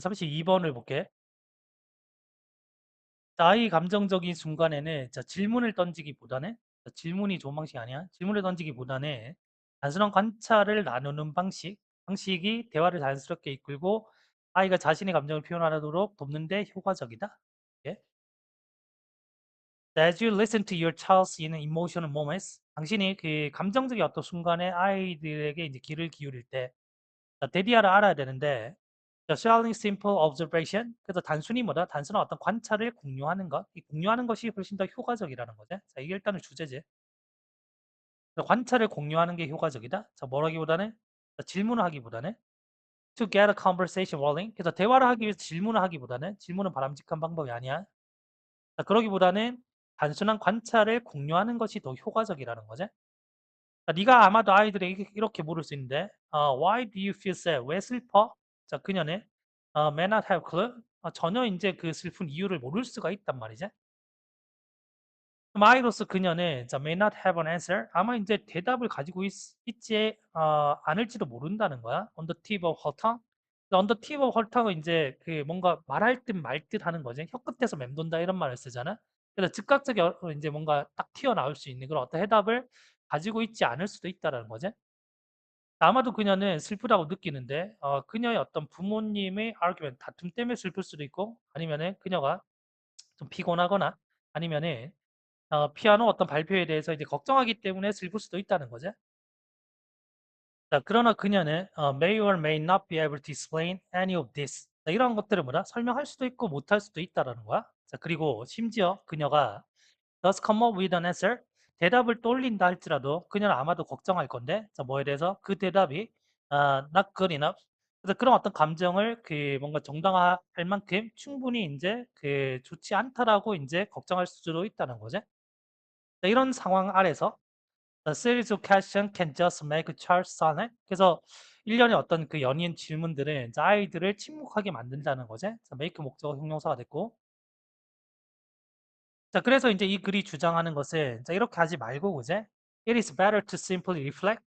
32번을 볼게. 나의 감정적인 순간에는 질문을 던지기보다는 질문이 좋은 방식이 아니야. 질문을 던지기보다는 단순한 관찰을 나누는 방식이 대화를 자연스럽게 이끌고 아이가 자신의 감정을 표현하도록 돕는데 효과적이다. 예? As you listen to your child's in emotional moments, 당신이 그 감정적인 어떤 순간에 아이들에게 이제 귀를 기울일 때 데디아를 알아야 되는데 sharing simple observation, 그래서 단순히 뭐다? 단순한 어떤 관찰을 공유하는 것, 이 공유하는 것이 훨씬 더 효과적이라는 거죠. 자, 이게 일단은 주제지. 그래서 관찰을 공유하는 게 효과적이다. 자, 뭐라기보다는 질문을 하기보다는 to get a conversation rolling. 그래서 대화를 하기 위해서 질문을 하기보다는 질문은 바람직한 방법이 아니야. 자, 그러기보다는 단순한 관찰을 공유하는 것이 더 효과적이라는 거지. 자, 네가 아마도 아이들에게 이렇게 물을 수 있는데, Why do you feel sad? 왜 슬퍼? 자, 그녀는 may not have clue. 전혀 이제 그 슬픈 이유를 모를 수가 있단 말이지. 그럼 아이로서 그녀는 may not have an answer. 아마 이제 대답을 가지고 있지 않을지도 모른다는 거야. On the tip of her tongue. on the tip of her tongu은 이제 그 뭔가 말할 듯 말 듯 하는 거지. 혀끝에서 맴돈다 이런 말을 쓰잖아. 그래서 즉각적인 이제 뭔가 딱 튀어나올 수 있는 그런 어떤 해답을 가지고 있지 않을 수도 있다라는 거지. 아마도 그녀는 슬프다고 느끼는데 그녀의 어떤 부모님의 argument, 다툼 때문에 슬플 수도 있고 아니면은 그녀가 좀 피곤하거나 아니면은 피아노 어떤 발표에 대해서 이제 걱정하기 때문에 슬플 수도 있다는 거죠. 자, 그러나 그녀는 may or may not be able to explain any of this. 자, 이런 것들을 뭐다? 설명할 수도 있고 못할 수도 있다라는 거야. 자, 그리고 심지어 그녀가 does come up with an answer. 대답을 떠올린다 할지라도 그녀는 아마도 걱정할 건데, 자, 뭐에 대해서 그 대답이 not good enough. 그래서 그런 어떤 감정을 그 뭔가 정당화할 만큼 충분히 이제 그 좋지 않다라고 이제 걱정할 수도 있다는 거죠. 자, 이런 상황 아래서 The series of questions can just make a child silent. 그래서 일련의 어떤 그 연이은 질문들은 이제 아이들을 침묵하게 만든다는 거지. 자, make 목적어 형용사가 됐고. 자, 그래서 이제 이 글이 주장하는 것은 자, 이렇게 하지 말고 그제 It is better to simply reflect.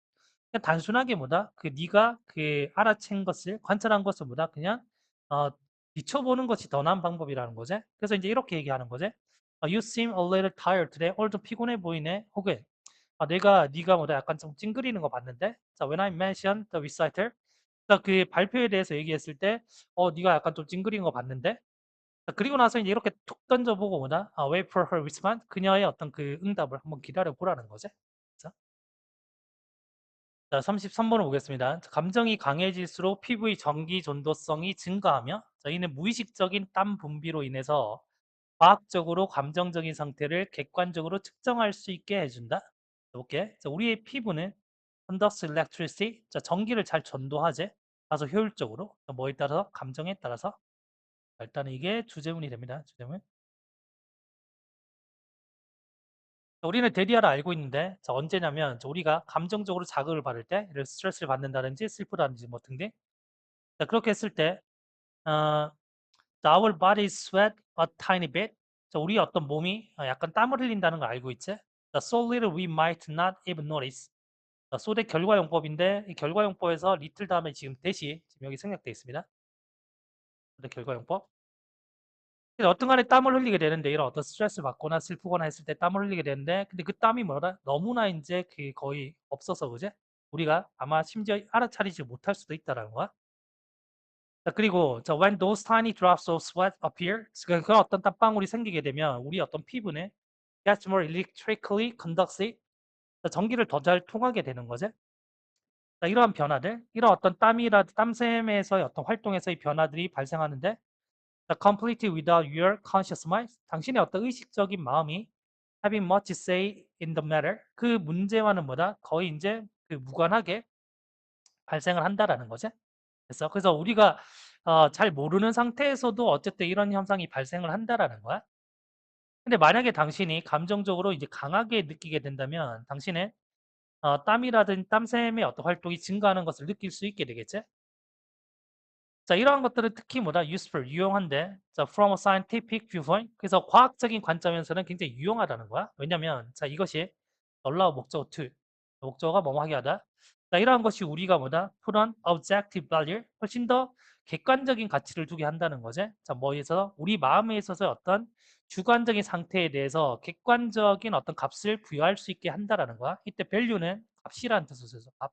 그냥 단순하게 뭐다? 그 네가 그 알아챈 것을 관찰한 것을 뭐다? 그냥 어, 비춰보는 것이 더 나은 방법이라는 거지. 그래서 이제 이렇게 얘기하는 거지. You seem a little tired today. 오늘 좀 피곤해 보이네. 혹은 네가 뭐다 약간 좀 찡그리는 거 봤는데. 자, when I mentioned the recital, 그 발표에 대해서 얘기했을 때, 네가 약간 좀 찡그리는 거 봤는데. 자, 그리고 나서 이제 이렇게 툭 던져보고 뭐다, wait for her response, 그녀의 어떤 그 응답을 한번 기다려 보라는 거지. 자, 33번을 보겠습니다. 감정이 강해질수록 피부의 전기 전도성이 증가하며 자, 이는 무의식적인 땀 분비로 인해서 과학적으로 감정적인 상태를 객관적으로 측정할 수 있게 해준다. 볼게. 자, 우리의 피부는 conducts electricity, 자, 전기를 잘 전도하지. 아주 효율적으로. 자, 뭐에 따라서? 감정에 따라서. 자, 일단은 이게 주제문이 됩니다. 주제문. 자, 우리는 데디아를 알고 있는데, 자, 언제냐면 우리가 감정적으로 자극을 받을 때, 스트레스를 받는다든지 슬프다든지 뭐 등등. 자, 그렇게 했을 때, 어, our bodies sweat a tiny bit. 자, 우리 어떤 몸이 약간 땀을 흘린다는 걸 알고 있지? 자, so little we might not even notice. 자, 소대 결과용법인데 이 결과용법에서 little 다음에 지금 대시 지금 여기 생략되어 있습니다. 소대 결과용법. 그래서 어떤 간에 땀을 흘리게 되는데 이런 어떤 스트레스를 받거나 슬프거나 했을 때 땀을 흘리게 되는데 근데 그 땀이 뭐라 너무나 이제 그 거의 없어서 그제 우리가 아마 심지어 알아차리지 못할 수도 있다라는 거야. 자, 그리고 when those tiny drops of sweat appear, 그 어떤 땀방울이 생기게 되면 우리 어떤 피부는 gets more electrically conductive, 전기를 더 잘 통하게 되는 거지. 자, 이러한 변화들, 이런 어떤 땀샘에서의 어떤 활동에서의 변화들이 발생하는데 completely without your conscious mind, 당신의 어떤 의식적인 마음이 having much say in the matter, 그 문제와는 뭐다? 거의 이제 그 무관하게 발생을 한다라는 거지. 그래서 우리가 잘 모르는 상태에서도 어쨌든 이런 현상이 발생을 한다라는 거야. 근데 만약에 당신이 감정적으로 이제 강하게 느끼게 된다면 당신은 땀이라든 땀샘의 어떤 활동이 증가하는 것을 느낄 수 있게 되겠지. 자, 이러한 것들은 특히 뭐다? useful, 유용한데, 자, from a scientific viewpoint. 그래서 과학적인 관점에서는 굉장히 유용하다는 거야. 왜냐면, 자, 이것이 놀라워 목적어 to. 목적어가 뭐뭐 하게 하다. 자, 이러한 것이 우리가 뭐다? put on objective value. 훨씬 더 객관적인 가치를 두게 한다는 거지. 자, 뭐에서 우리 마음에 있어서 어떤 주관적인 상태에 대해서 객관적인 어떤 값을 부여할 수 있게 한다라는 거야. 이때 value는 값이라는 뜻을 써서 값.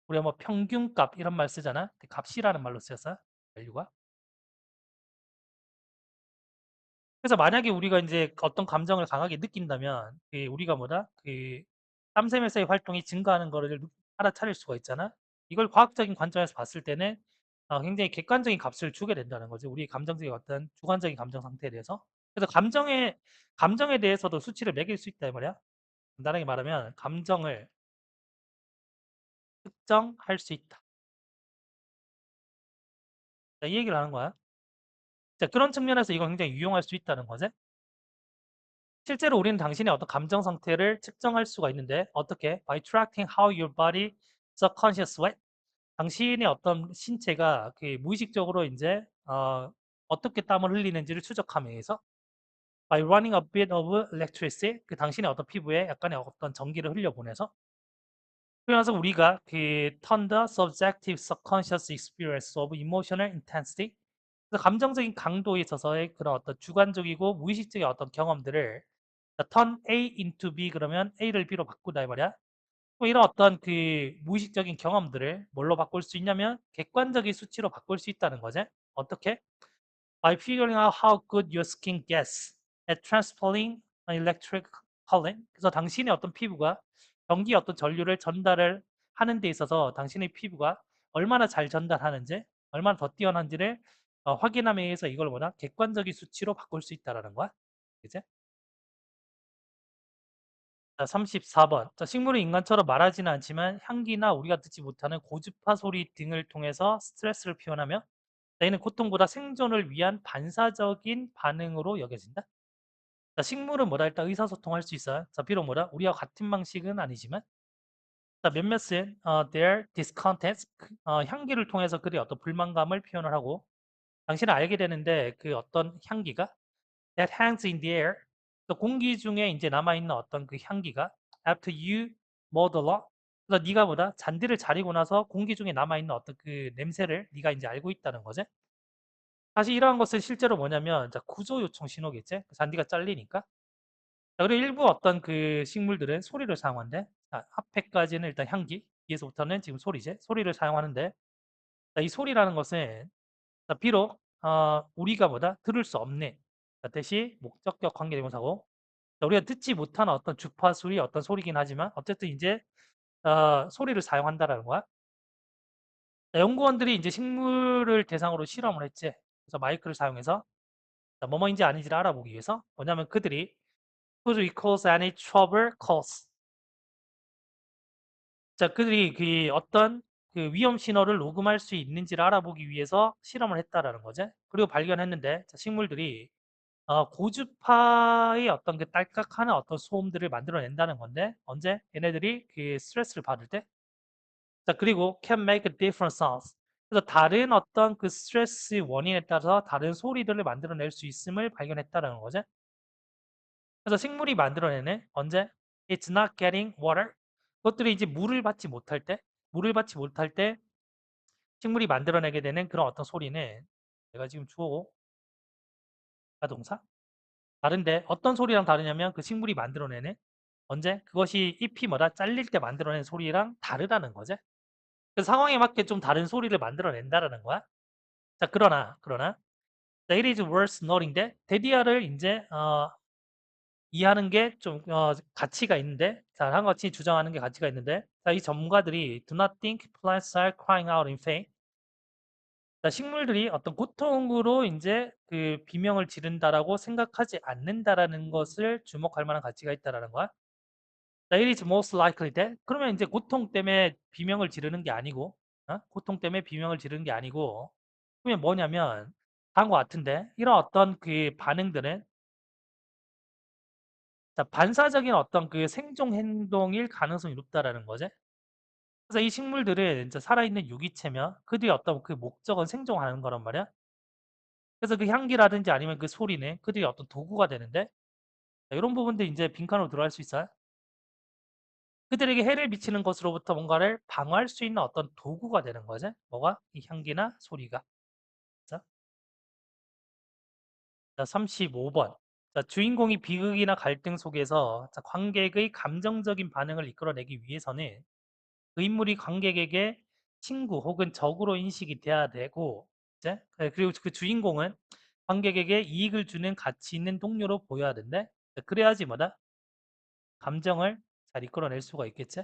우리가 뭐 평균값 이런 말 쓰잖아. 근데 값이라는 말로 쓰였어. value가. 그래서 만약에 우리가 이제 어떤 감정을 강하게 느낀다면 우리가 뭐다? 땀샘에서의 활동이 증가하는 거를 알아차릴 수가 있잖아. 이걸 과학적인 관점에서 봤을 때는 굉장히 객관적인 값을 주게 된다는 거지. 우리 감정적인 어떤 주관적인 감정 상태에 대해서. 그래서 감정에 대해서도 수치를 매길 수 있다 이 말이야. 간단하게 말하면 감정을 특정할 수 있다. 자, 이 얘기를 하는 거야. 자, 그런 측면에서 이건 굉장히 유용할 수 있다는 거지. 실제로 우리는 당신의 어떤 감정 상태를 측정할 수가 있는데 어떻게? By tracking how your body subconscious sweat. 당신의 어떤 신체가 무의식적으로 이제 어떻게 땀을 흘리는지를 추적함에 의해서 by running a bit of electricity 그 당신의 어떤 피부에 약간의 어떤 전기를 흘려보내서 그래서 우리가 turn the subjective subconscious experience of emotional intensity 그래서 감정적인 강도에 있어서의 그런 어떤 주관적이고 무의식적인 어떤 경험들을 turn A into B 그러면 A를 B로 바꾸다 이 말이야. 또 이런 어떤 무의식적인 경험들을 뭘로 바꿀 수 있냐면 객관적인 수치로 바꿀 수 있다는 거지. 어떻게? By figuring out how good your skin gets at transporting an electric current. 그래서 당신의 어떤 피부가 전기 어떤 전류를 전달을 하는 데 있어서 당신의 피부가 얼마나 잘 전달하는지, 얼마나 더 뛰어난지를 확인함에 의해서 이걸 뭐냐? 객관적인 수치로 바꿀 수 있다라는 거야. 그지? 자, 34번. 자, 식물은 인간처럼 말하지는 않지만 향기나 우리가 듣지 못하는 고주파 소리 등을 통해서 스트레스를 표현하며 저희는 고통보다 생존을 위한 반사적인 반응으로 여겨진다. 자, 식물은 뭐다? 일단 의사소통할 수 있어요. 자, 비록 뭐다? 우리와 같은 방식은 아니지만 자, 몇몇은 their discontent 향기를 통해서 그들의 어떤 불만감을 표현을 하고 당신은 알게 되는데 그 어떤 향기가 that hangs in the air. 또 공기 중에 이제 남아있는 어떤 그 향기가 after you mowed the lawn. 그래서 네가 뭐다? 잔디를 자리고 나서 공기 중에 남아있는 어떤 그 냄새를 네가 이제 알고 있다는 거지. 사실 이러한 것은 실제로 뭐냐면 자, 구조 요청 신호겠지? 그 잔디가 잘리니까. 자, 그리고 일부 어떤 그 식물들은 소리를 사용하는데 자, 앞에까지는 일단 향기, 뒤에서부터는 지금 소리제, 소리를 사용하는데 자, 이 소리라는 것은 자, 비록 우리가 뭐다? 들을 수 없네. 자, 대신 목적격 관계대명사고 우리가 듣지 못하는 어떤 주파수의 어떤 소리긴 하지만 어쨌든 이제 소리를 사용한다라는 거야. 자, 연구원들이 이제 식물을 대상으로 실험을 했지. 그래서 마이크를 사용해서 자, 뭐뭐인지 아닌지를 알아보기 위해서 뭐냐면 그들이 could we cause any trouble cause 자 그들이 어떤 그 위험 신호를 녹음할 수 있는지를 알아보기 위해서 실험을 했다라는 거지. 그리고 발견했는데 자, 식물들이 고주파의 어떤 그 딸깍하는 어떤 소음들을 만들어낸다는 건데 언제? 얘네들이 그 스트레스를 받을 때. 자 그리고 can make a different sounds. 그래서 다른 어떤 그 스트레스 원인에 따라서 다른 소리들을 만들어낼 수 있음을 발견했다는 거죠. 그래서 식물이 만들어내는 언제? It's not getting water. 그것들이 이제 물을 받지 못할 때 식물이 만들어내게 되는 그런 어떤 소리는 내가 지금 주어고 가동사 다른데 어떤 소리랑 다르냐면 그 식물이 만들어내는 언제? 그것이 잎이 뭐다? 잘릴 때 만들어내는 소리랑 다르다는 거죠. 그 상황에 맞게 좀 다른 소리를 만들어낸다라는 거야. 자, 그러나 it is worth noting that 데디아를 이제 이해하는 게 좀 가치가 있는데 자, 한 같이 주장하는 게 가치가 있는데 자, 이 전문가들이 do not think plants are crying out in pain. 자, 식물들이 어떤 고통으로 이제 그 비명을 지른다라고 생각하지 않는다라는 것을 주목할 만한 가치가 있다라는 거야. 자, it is most likely that 그러면 이제 고통 때문에 비명을 지르는 게 아니고 고통 때문에 비명을 지르는 게 아니고 그러면 뭐냐면 다른 것 같은데 이런 어떤 그 반응들은 자, 반사적인 어떤 그 생존 행동일 가능성이 높다라는 거지. 그래서 이 식물들은 이제 살아있는 유기체며 그들의 어떤 그 목적은 생존하는 거란 말이야. 그래서 그 향기라든지 아니면 그 소리는 그들의 어떤 도구가 되는데 자, 이런 부분들 이제 빈칸으로 들어갈 수 있어요. 그들에게 해를 미치는 것으로부터 뭔가를 방어할 수 있는 어떤 도구가 되는 거지. 뭐가? 이 향기나 소리가. 자, 35번. 자, 주인공이 비극이나 갈등 속에서 자, 관객의 감정적인 반응을 이끌어내기 위해서는 그 인물이 관객에게 친구 혹은 적으로 인식이 돼야 되고, 이제 그리고 그 주인공은 관객에게 이익을 주는 가치 있는 동료로 보여야 된대. 자, 그래야지 뭐다? 감정을 잘 이끌어낼 수가 있겠지?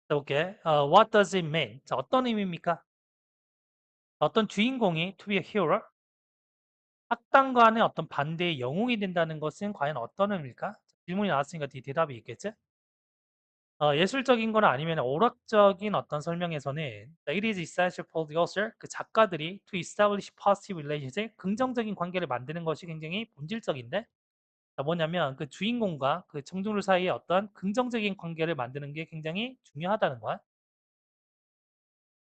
자, 볼게. What does it mean? 자, 어떤 의미입니까? 어떤 주인공이 to be a hero? 악당과는 어떤 반대의 영웅이 된다는 것은 과연 어떤 의미일까? 질문이 나왔으니까 뒤 대답이 있겠지? 예술적인 거나 아니면 오락적인 어떤 설명에서는 it is essential for the author, 그 작가들이 to establish positive relationship, 긍정적인 관계를 만드는 것이 굉장히 본질적인데 자, 뭐냐면 그 주인공과 그 청중들 사이에 어떤 긍정적인 관계를 만드는 게 굉장히 중요하다는 거야.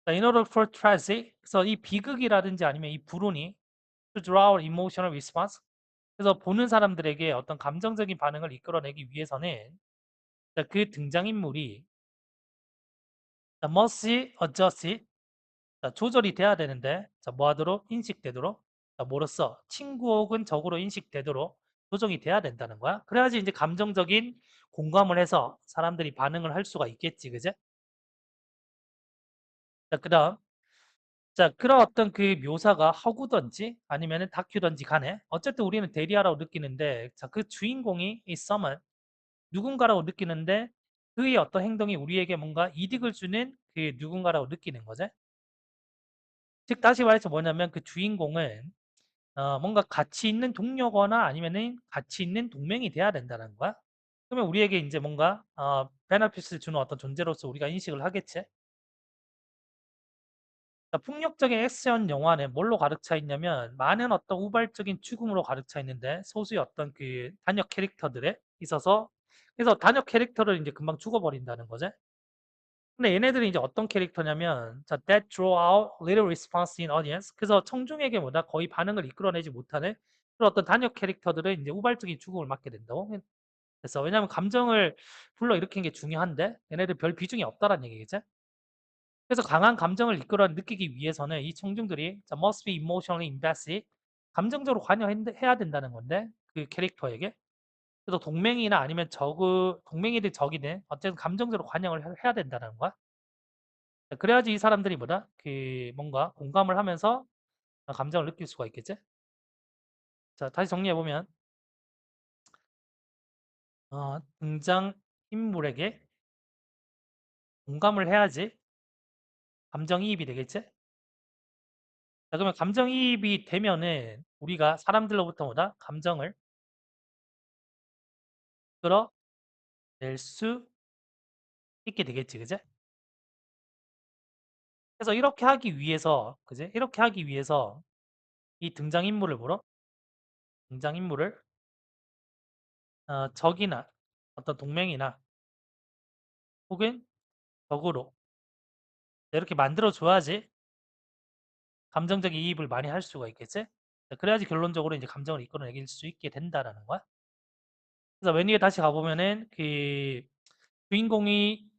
자, in order for tragedy, 그래서 이 비극이라든지 아니면 이 불운이 to draw emotional response, 그래서 보는 사람들에게 어떤 감정적인 반응을 이끌어내기 위해서는 자, 그 등장인물이 자, must adjust, 자, 조절이 돼야 되는데 자, 뭐 하도록? 인식되도록. 자, 뭐로써? 친구 혹은 적으로 인식되도록 조정이 돼야 된다는 거야. 그래야지 이제 감정적인 공감을 해서 사람들이 반응을 할 수가 있겠지, 그제? 자, 그다음 자, 그런 어떤 그 묘사가 허구든지 아니면은 다큐든지 간에 어쨌든 우리는 대리하라고 느끼는데 자, 그 주인공이 이 썸은 누군가라고 느끼는데 그의 어떤 행동이 우리에게 뭔가 이득을 주는 그 누군가라고 느끼는 거죠. 즉 다시 말해서 뭐냐면 그 주인공은 뭔가 가치 있는 동료거나 아니면은 가치 있는 동맹이 돼야 된다는 거야. 그러면 우리에게 이제 뭔가 베네핏을 주는 어떤 존재로서 우리가 인식을 하겠지. 자, 폭력적인 액션 영화는 뭘로 가득 차 있냐면 많은 어떤 우발적인 죽음으로 가득 차 있는데 소수의 어떤 그 단역 캐릭터들에 있어서 그래서 단역 캐릭터를 이제 금방 죽어버린다는 거지. 근데 얘네들이 이제 어떤 캐릭터냐면 자, that draw out little response in audience. 그래서 청중에게 뭐다 거의 반응을 이끌어내지 못하는 그런 어떤 단역 캐릭터들은 이제 우발적인 죽음을 맞게 된다고. 그래서 왜냐하면 감정을 불러일으키는 게 중요한데 얘네들 별 비중이 없다라는 얘기겠지. 그래서 강한 감정을 이끌어 느끼기 위해서는 이 청중들이 자, must be emotionally invested, 감정적으로 관여해야 된다는 건데 그 캐릭터에게. 그래서 동맹이나 아니면 동맹이든 적이든 어쨌든 감정적으로 관여를 해야 된다는 거야. 그래야지 이 사람들이 뭐다? 그 뭔가 공감을 하면서 감정을 느낄 수가 있겠지? 자, 다시 정리해보면 등장 인물에게 공감을 해야지 감정이입이 되겠지? 자, 그러면 감정이입이 되면은 우리가 사람들로부터 뭐다? 감정을 끌어낼 수 있게 되겠지, 그제? 그래서 이렇게 하기 위해서, 그제? 이렇게 하기 위해서 이 등장인물을 뭐로? 등장인물을 적이나 어떤 동맹이나 혹은 적으로 이렇게 만들어줘야지 감정적 이입을 많이 할 수가 있겠지? 자, 그래야지 결론적으로 이제 감정을 이끌어내길 수 있게 된다라는 거야. 그래서 맨 위에 다시 가보면은 그 주인공이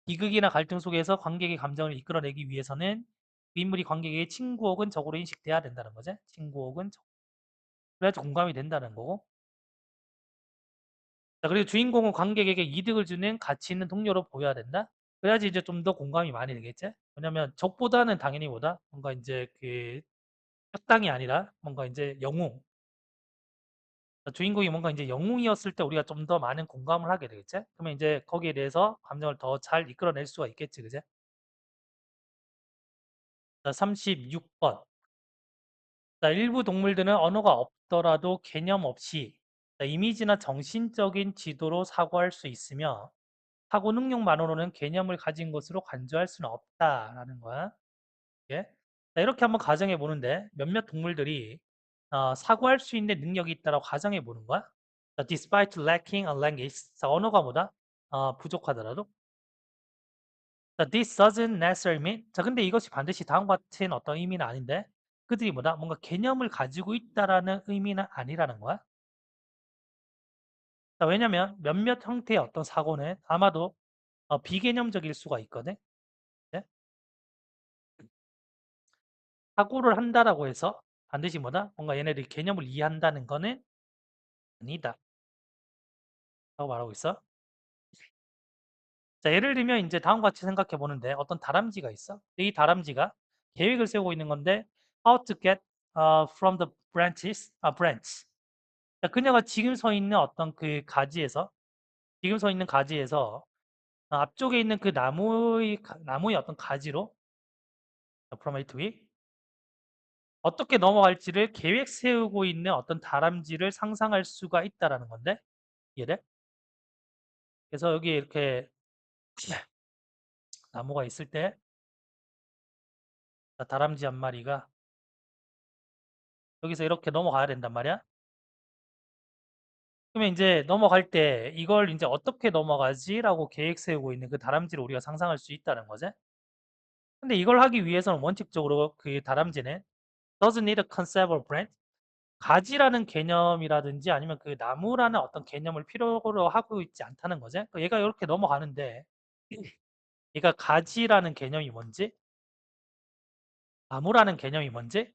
비극이나 갈등 속에서 관객의 감정을 이끌어내기 위해서는 그 인물이 관객에게 친구 혹은 적으로 인식돼야 된다는 거지. 친구 혹은 적. 그래야지 공감이 된다는 거고. 자, 그리고 주인공은 관객에게 이득을 주는 가치 있는 동료로 보여야 된다. 그래야지 이제 좀 더 공감이 많이 되겠지. 왜냐면 적보다는 당연히 뭐다? 뭔가 이제 그 악당이 아니라 뭔가 이제 영웅. 주인공이 뭔가 이제 영웅이었을 때 우리가 좀 더 많은 공감을 하게 되겠지. 그러면 이제 거기에 대해서 감정을 더 잘 이끌어낼 수가 있겠지, 그제? 자, 36번. 자, 일부 동물들은 언어가 없더라도 개념 없이 자, 이미지나 정신적인 지도로 사고할 수 있으며 사고 능력만으로는 개념을 가진 것으로 간주할 수는 없다라는 거야. 예? 자, 이렇게 한번 가정해 보는데 몇몇 동물들이 사고할 수 있는 능력이 있다라고 가정해 보는 거야. 자, despite lacking a language. 자, 언어가 뭐다? 부족하더라도. 자, this doesn't necessarily mean. 자, 근데 이것이 반드시 다음과 같은 어떤 의미는 아닌데 그들이 뭐다? 뭔가 개념을 가지고 있다라는 의미는 아니라는 거야. 자, 왜냐면 몇몇 형태의 어떤 사고는 아마도 비개념적일 수가 있거든. 네? 사고를 한다라고 해서 반드시 뭐다? 뭔가 얘네들이 개념을 이해한다는 거는 아니다. 라고 말하고 있어. 자, 예를 들면 이제 다음과 같이 생각해 보는데 어떤 다람쥐가 있어. 이 다람쥐가 계획을 세우고 있는 건데 how to get from the branch. 자, 그녀가 지금 서 있는 어떤 그 가지에서 지금 서 있는 가지에서 앞쪽에 있는 그 나무의 어떤 가지로 from A to B 어떻게 넘어갈지를 계획 세우고 있는 어떤 다람쥐를 상상할 수가 있다라는 건데 이해돼? 그래서 여기 이렇게 나무가 있을 때 다람쥐 한 마리가 여기서 이렇게 넘어가야 된단 말이야. 그러면 이제 넘어갈 때 이걸 이제 어떻게 넘어가지라고 계획 세우고 있는 그 다람쥐를 우리가 상상할 수 있다는 거지. 근데 이걸 하기 위해서는 원칙적으로 그 다람쥐는 doesn't need a concept or brand. 가지라는 개념이라든지 아니면 그 나무라는 어떤 개념을 필요로 하고 있지 않다는 거지. 그러니까 얘가 이렇게 넘어가는데 얘가 가지라는 개념이 뭔지, 나무라는 개념이 뭔지,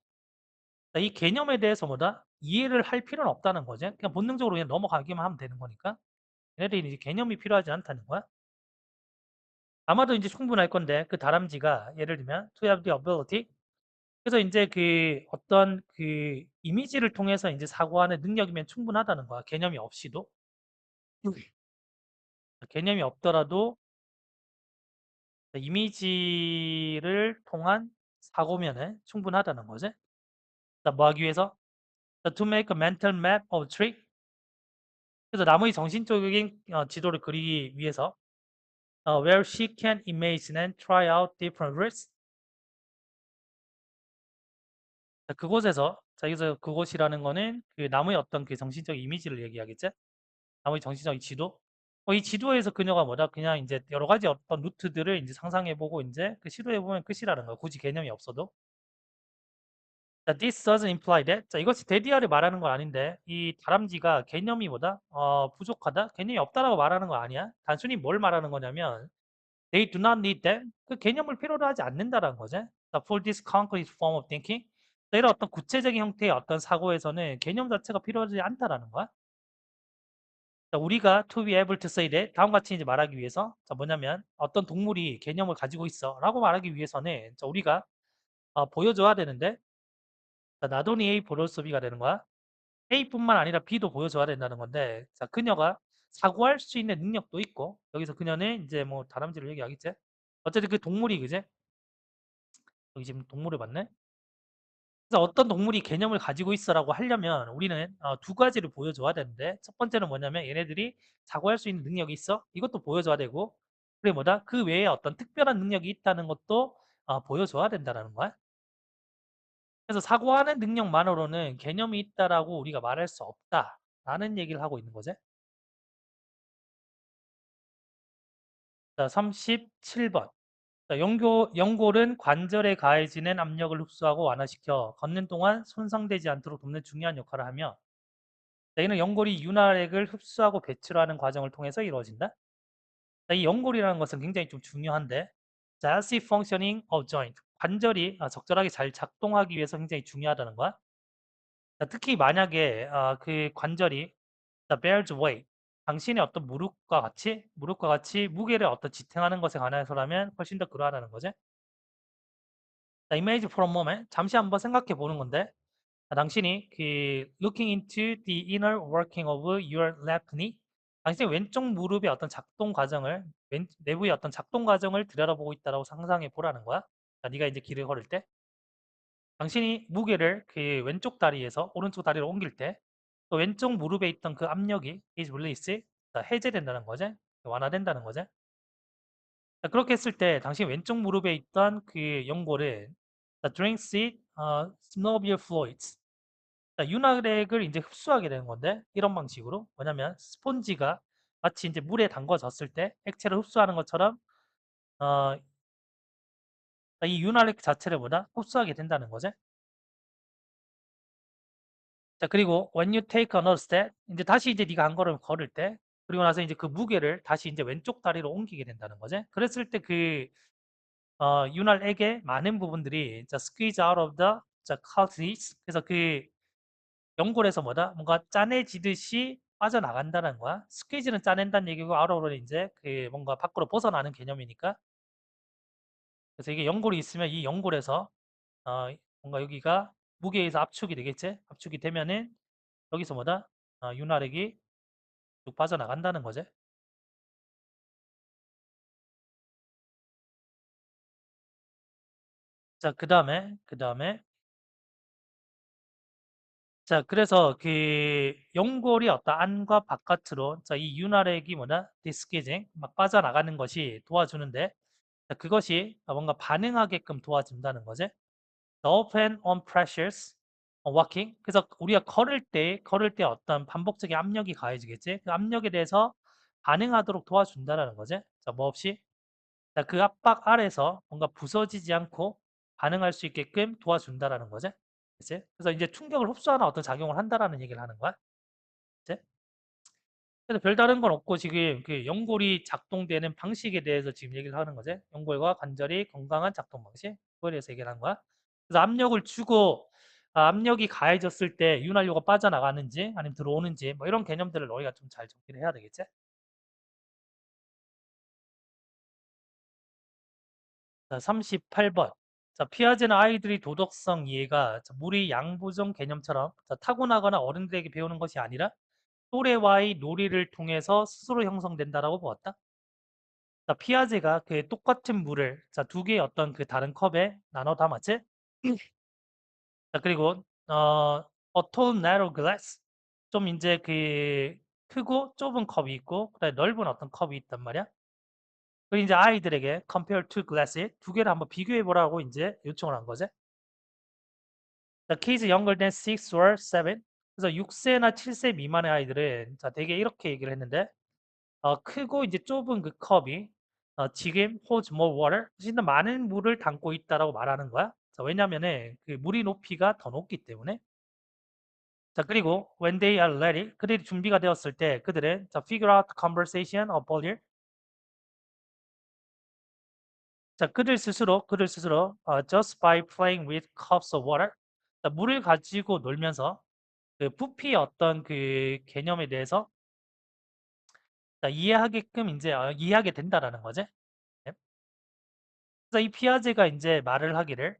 이 개념에 대해서 뭐다? 이해를 할 필요는 없다는 거지. 그냥 본능적으로 그냥 넘어가기만 하면 되는 거니까. 얘네들이 이제 개념이 필요하지 않다는 거야. 아마도 이제 충분할 건데 그 다람쥐가 예를 들면 to have the ability 그래서 이제 그 어떤 그 이미지를 통해서 이제 사고하는 능력이면 충분하다는 거야. 개념이 없이도. 개념이 없더라도 이미지를 통한 사고면은 충분하다는 거지. 자, 뭐 하기 위해서? 자, to make a mental map of tree. 그래서 나무의 정신적인 지도를 그리기 위해서 where she can imagine and try out different routes. 자, 그곳에서 자, 여기서 그곳이라는 거는 그 나무의 어떤 그 정신적 이미지를 얘기하겠지? 나무의 정신적 지도. 이 지도에서 그녀가 뭐다? 그냥 이제 여러 가지 어떤 루트들을 이제 상상해보고 이제 그 시도해보면 끝이라는 거야. 굳이 개념이 없어도. 자, this doesn't imply that. 자, 이것이 데디아를 말하는 건 아닌데 이 다람쥐가 개념이 뭐다? 부족하다? 개념이 없다라고 말하는 거 아니야? 단순히 뭘 말하는 거냐면 they do not need that. 그 개념을 필요로 하지 않는다라는 거지. 자, for this concrete form of thinking. 자, 이런 어떤 구체적인 형태의 어떤 사고에서는 개념 자체가 필요하지 않다라는 거야. 자, 우리가 to be able to say that 다음과 같이 이제 말하기 위해서 자, 뭐냐면 어떤 동물이 개념을 가지고 있어라고 말하기 위해서는 자, 우리가 보여줘야 되는데 자, 나돈이 A 보로스 B가 되는 거야. A뿐만 아니라 B도 보여줘야 된다는 건데 자, 그녀가 사고할 수 있는 능력도 있고 여기서 그녀는 이제 뭐 다람쥐를 얘기하겠지. 어쨌든 그 동물이 그제 여기 지금 동물을 봤네. 그래서 어떤 동물이 개념을 가지고 있어라고 하려면 우리는 두 가지를 보여줘야 되는데 첫 번째는 뭐냐면 얘네들이 사고할 수 있는 능력이 있어. 이것도 보여줘야 되고 그리고 뭐다? 그 외에 어떤 특별한 능력이 있다는 것도 보여줘야 된다는 거야. 그래서 사고하는 능력만으로는 개념이 있다라고 우리가 말할 수 없다라는 얘기를 하고 있는 거지. 자, 37번. 자, 연골은 관절에 가해지는 압력을 흡수하고 완화시켜 걷는 동안 손상되지 않도록 돕는 중요한 역할을 하며 자, 이는 연골이 윤활액을 흡수하고 배출하는 과정을 통해서 이루어진다. 자, 이 연골이라는 것은 굉장히 좀 중요한데 자, healthy functioning of joint. 관절이 적절하게 잘 작동하기 위해서 굉장히 중요하다는 거야. 자, 특히 만약에 그 관절이 bears weight. 당신의 어떤 무릎과 같이 무게를 어떤 지탱하는 것에 관해서라면 훨씬 더 그러하다는 거지. 자, image for a moment. 잠시 한번 생각해 보는 건데 당신이 그 looking into the inner working of your left knee 당신의 왼쪽 무릎의 어떤 작동 과정을 내부의 어떤 작동 과정을 들여다보고 있다라고 상상해 보라는 거야. 자, 네가 이제 길을 걸을 때 당신이 무게를 그 왼쪽 다리에서 오른쪽 다리로 옮길 때 또 왼쪽 무릎에 있던 그 압력이 is released 자, 해제된다는 거지. 완화된다는 거지. 자, 그렇게 했을 때 당신 왼쪽 무릎에 있던 그 연골을 drinks it synovial fluids 자, 윤활액을 이제 흡수하게 되는 건데 이런 방식으로 뭐냐면 스폰지가 마치 이제 물에 담궈졌을 때 액체를 흡수하는 것처럼 어, 이 윤활액 자체를 뭐다 흡수하게 된다는 거죠. 자, 그리고 when you take another step, 이제 다시 이제 네가 한 걸음 걸을 때, 그리고 나서 이제 그 무게를 다시 이제 왼쪽 다리로 옮기게 된다는 거지. 그랬을 때 그 윤활에게 많은 부분들이 자, squeeze out of the 자, cartilage. 그래서 그 연골에서 뭐다? 뭔가 짜내지듯이 빠져나간다는 거야. squeeze는 짜낸다는 얘기고 out of는 이제 그 뭔가 밖으로 벗어나는 개념이니까. 그래서 이게 연골이 있으면 이 연골에서 어, 뭔가 여기가 무게에 의해서 압축이 되겠지? 압축이 되면은 여기서 뭐다? 윤활액이 쭉 빠져나간다는 거지. 자, 그 다음에 자, 그래서 그 연골이 어떤 안과 바깥으로 자, 이 윤활액이 뭐다? 디스케이징 막 빠져나가는 것이 도와주는데 자, 그것이 뭔가 반응하게끔 도와준다는 거지. The open on pressures walking. 그래서 우리가 걸을 때 어떤 반복적인 압력이 가해지겠지. 그 압력에 대해서 반응하도록 도와준다는 거지. 자, 뭐 없이 자, 그 압박 아래서 뭔가 부서지지 않고 반응할 수 있게끔 도와준다라는 거지. 그치? 그래서 이제 충격을 흡수하는 어떤 작용을 한다라는 얘기를 하는 거야. 그치? 그래서 별다른 건 없고 지금 그 연골이 작동되는 방식에 대해서 지금 얘기를 하는 거지. 연골과 관절이 건강한 작동 방식. 그거에 대해서 얘기를 하는 거야. 그래서 압력을 주고 압력이 가해졌을 때 윤활유가 빠져나가는지 아니면 들어오는지 뭐 이런 개념들을 너희가 좀 잘 정리를 해야 되겠지? 자, 38번. 자, 피아제는 아이들이 도덕성 이해가 자, 무리 양보종 개념처럼 자, 타고나거나 어른들에게 배우는 것이 아니라 또래와의 놀이를 통해서 스스로 형성된다라고 보았다. 자, 피아제가 그 똑같은 물을 자, 두 개의 어떤 그 다른 컵에 나눠 담았지? 자, 그리고 a tall narrow glass 좀 이제 그 크고 좁은 컵이 있고 그다음에 넓은 어떤 컵이 있단 말이야. 그리고 이제 아이들에게 compare two glasses 두 개를 한번 비교해 보라고 이제 요청을 한 거지. The kids younger than 6 or 7. 그래서 6세나 7세 미만의 아이들은 자, 되게 이렇게 얘기를 했는데 크고 이제 좁은 그 컵이 지금 holds more water. 훨씬 더 많은 물을 담고 있다라고 말하는 거야. 자, 왜냐면은 그 물의 높이가 더 높기 때문에. 자, 그리고 when they are ready, 그들이 준비가 되었을 때 그들은 자, figure out the conversation of earlier. 자, 그들 스스로 just by playing with cups of water. 자, 물을 가지고 놀면서 그 부피의 어떤 그 개념에 대해서 자, 이해하게끔 이제 이해하게 된다라는 거지. 네. 그래서 이 피아제가 이제 말을 하기를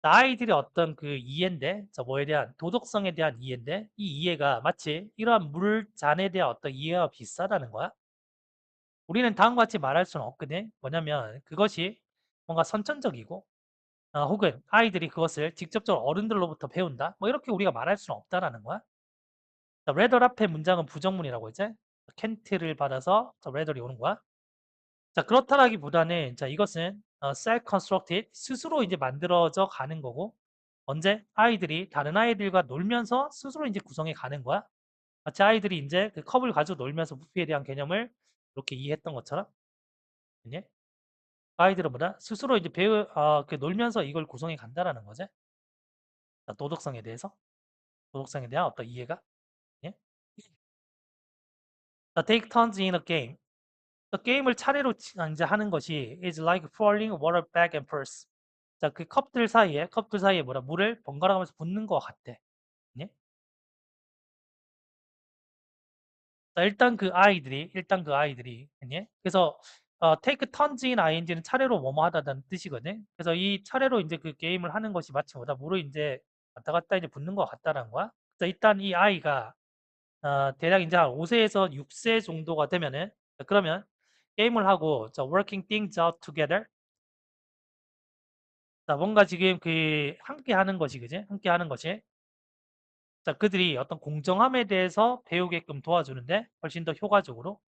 아이들이 어떤 그 이해인데, 자, 뭐에 대한 도덕성에 대한 이해인데, 이 이해가 마치 이러한 물잔에 대한 어떤 이해와 비슷하다는 거야. 우리는 다음과 같이 말할 수는 없거든. 뭐냐면 그것이 뭔가 선천적이고, 혹은 아이들이 그것을 직접적으로 어른들로부터 배운다. 뭐 이렇게 우리가 말할 수는 없다라는 거야. 자, 레더 앞에 문장은 부정문이라고 이제 캔트를 받아서 자, 레더이 오는 거야. 자, 그렇다라기보다는 자, 이것은 self-constructed 스스로 이제 만들어져 가는 거고 언제 아이들이 다른 아이들과 놀면서 스스로 이제 구성해 가는 거야. 마치 아이들이 이제 그 컵을 가지고 놀면서 부피에 대한 개념을 이렇게 이해했던 것처럼 예? 아이들은 뭐다? 스스로 이제 그 놀면서 이걸 구성해 간다라는 거지. 자, 도덕성에 대한 어떤 이해가 예? 자, take turns in a game. 게임을 차례로 이제 하는 것이 is like pouring water back and forth. 자, 그 컵들 사이에 뭐라 물을 번갈아 가면서 붓는 것 같대. 예? 자, 일단 그 아이들이 예? 그래서 take turns in ing는 차례로 뭐뭐 하다라는 뜻이거든. 그래서 이 차례로 이제 그 게임을 하는 것이 마치 뭐다 물을 이제 왔다 갔다 이제 붓는 것 같다라는 거야. 그래서 일단 이 아이가 대략 이제 한 5세에서 6세 정도가 되면은 자, 그러면 게임을 하고 자, working things out together. 자, 뭔가 지금 그 함께 하는 것이 그지? 함께 하는 것이 자, 그들이 어떤 공정함에 대해서 배우게끔 도와주는데 훨씬 더 효과적으로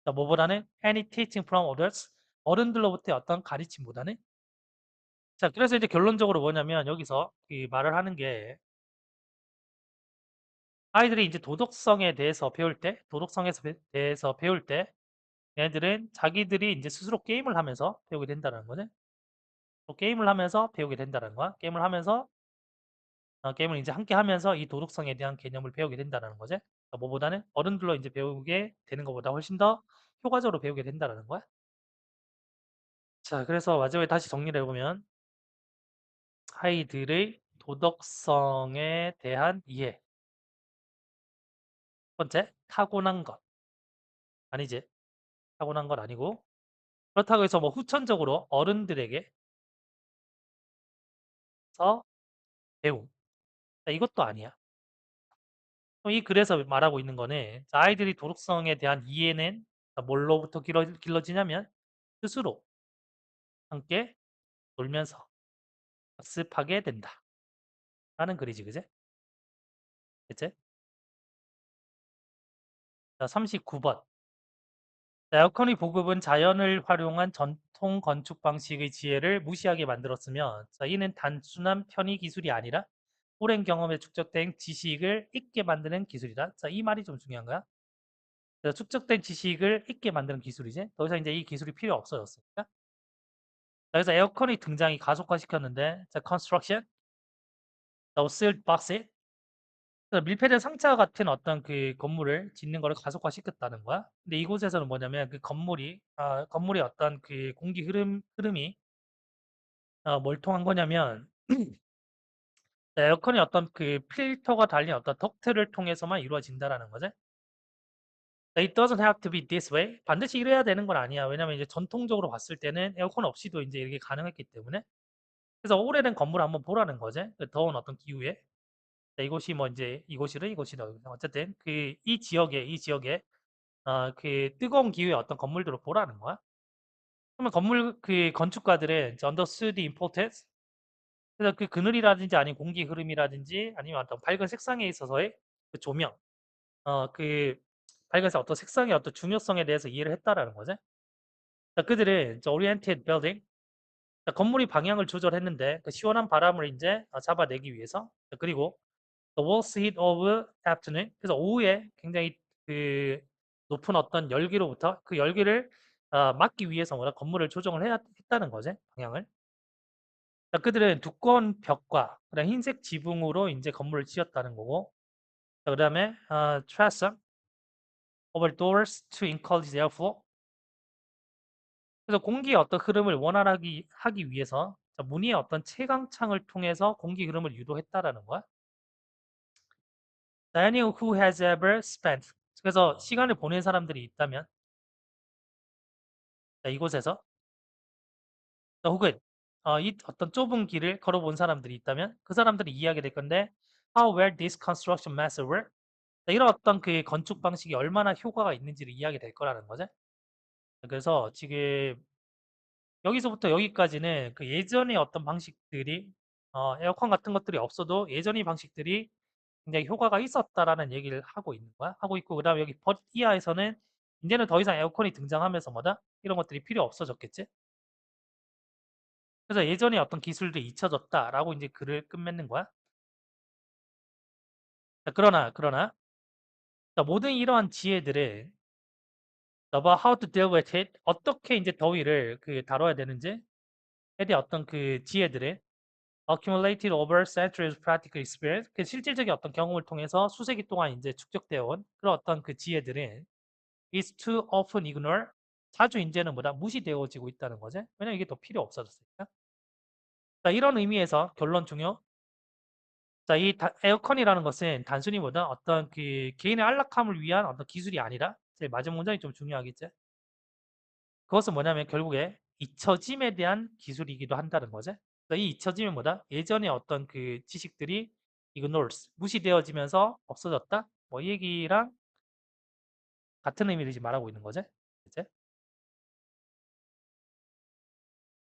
자, 뭐보다는 any teaching from others 어른들로부터의 어떤 가르침보다는 자, 그래서 이제 결론적으로 뭐냐면 여기서 그 말을 하는 게 아이들이 이제 도덕성에 대해서 배울 때 얘네들은 자기들이 이제 스스로 게임을 하면서 배우게 된다는 거지. 또 게임을 하면서 배우게 된다는 거야. 게임을 하면서 게임을 이제 함께 하면서 이 도덕성에 대한 개념을 배우게 된다는 거지. 그러니까 뭐보다는 어른들로 이제 배우게 되는 것보다 훨씬 더 효과적으로 배우게 된다는 거야. 자, 그래서 마지막에 다시 정리를 해보면 아이들의 도덕성에 대한 이해. 첫 번째, 타고난 것. 아니지. 타고난 건 아니고. 그렇다고 해서 뭐 후천적으로 어른들에게서 배움. 자, 이것도 아니야. 이 글에서 말하고 있는 거는 자, 아이들이 도덕성에 대한 이해는 뭘로부터 길러지냐면 스스로 함께 놀면서 학습하게 된다. 라는 글이지, 그제? 그치? 자, 39번. 에어컨의 보급은 자연을 활용한 전통 건축 방식의 지혜를 무시하게 만들었으며, 자, 이는 단순한 편의 기술이 아니라 오랜 경험에 축적된 지식을 잊게 만드는 기술이다. 자, 이 말이 좀 중요한 거야. 자, 축적된 지식을 잊게 만드는 기술이지. 더 이상 이제 이 기술이 필요 없어졌으니까. 자, 그래서 에어컨의 등장이 가속화시켰는데, 자, construction, the sealed box, 밀폐된 상자와 같은 어떤 그 건물을 짓는 거를 가속화시켰다는 거야. 근데 이곳에서는 뭐냐면 그 건물의 어떤 그 공기 흐름이 뭘 통한 거냐면 에어컨이 어떤 그 필터가 달린 어떤 덕트를 통해서만 이루어진다라는 거지. It doesn't have to be this way. 반드시 이래야 되는 건 아니야. 왜냐면 이제 전통적으로 봤을 때는 에어컨 없이도 이제 이렇게 가능했기 때문에. 그래서 오래된 건물을 한번 보라는 거지. 그 더운 어떤 기후에. 자, 이곳이 뭐 이제 이곳이다. 어쨌든 그 이 지역에 그 뜨거운 기후의 어떤 건물들을 보라는 거야. 그러면 건물 그 건축가들은 이제 understood the importance. 그래서 그 그늘이라든지 아니면 공기 흐름이라든지 아니면 어떤 밝은 색상에 있어서의 그 조명, 그 밝은 어떤 색상의 어떤 중요성에 대해서 이해를 했다라는 거죠. 자, 그들은 이제 oriented building, 자, 건물이 방향을 조절했는데 그 시원한 바람을 이제 잡아내기 위해서. 자, 그리고 the walls heat of afternoon, 그래서 오후에 굉장히 그 높은 어떤 열기로부터 그 열기를 막기 위해서 뭐라 건물을 조정을 해야 했다는 거지, 방향을. 자, 그들은 두꺼운 벽과 그다음 흰색 지붕으로 이제 건물을 지었다는 거고. 자, 그다음에 transom over doors to encourage airflow. 그래서 공기의 어떤 흐름을 원활하게 하기 위해서 자, 무늬의 어떤 채광창을 통해서 공기 흐름을 유도했다라는 거야. Anyone who has ever spent, 그래서 시간을 보낸 사람들이 있다면 자, 이곳에서 혹은 이 어떤 좁은 길을 걸어본 사람들이 있다면 그 사람들이 이해하게 될 건데 how well this construction method work. 자, 이런 어떤 그 건축 방식이 얼마나 효과가 있는지를 이해하게 될 거라는 거죠. 그래서 지금 여기서부터 여기까지는 그 예전의 어떤 방식들이 에어컨 같은 것들이 없어도 예전의 방식들이 굉장히 효과가 있었다라는 얘기를 하고 있는 거야. 하고 있고 그다음에 여기 이하에서는 이제는 더 이상 에어컨이 등장하면서 뭐다? 이런 것들이 필요 없어졌겠지? 그래서 예전에 어떤 기술들이 잊혀졌다라고 이제 글을 끝맺는 거야. 자, 그러나 자, 모든 이러한 지혜들을 about how to deal with it, 어떻게 이제 더위를 그 다뤄야 되는지에 대한 어떤 그 지혜들을 accumulated over centuries of practical experience, 그 실질적인 어떤 경험을 통해서 수세기 동안 이제 축적되어 온 그런 어떤 그 지혜들은 is too often ignored, 자주 이제는 뭐다 무시되어지고 있다는 거지. 왜냐면 이게 더 필요 없어졌으니까. 자, 이런 의미에서 결론 중요. 자, 이 에어컨이라는 것은 단순히 뭐다 어떤 그 개인의 안락함을 위한 어떤 기술이 아니라 제 마지막 문장이 좀 중요하겠지. 그것은 뭐냐면 결국에 잊혀짐에 대한 기술이기도 한다는 거죠. 그러니까 이 잊혀짐은 뭐다? 예전에 어떤 그 지식들이 ignored, 무시되어지면서 없어졌다. 뭐 이 얘기랑 같은 의미를 지금 말하고 있는 거죠.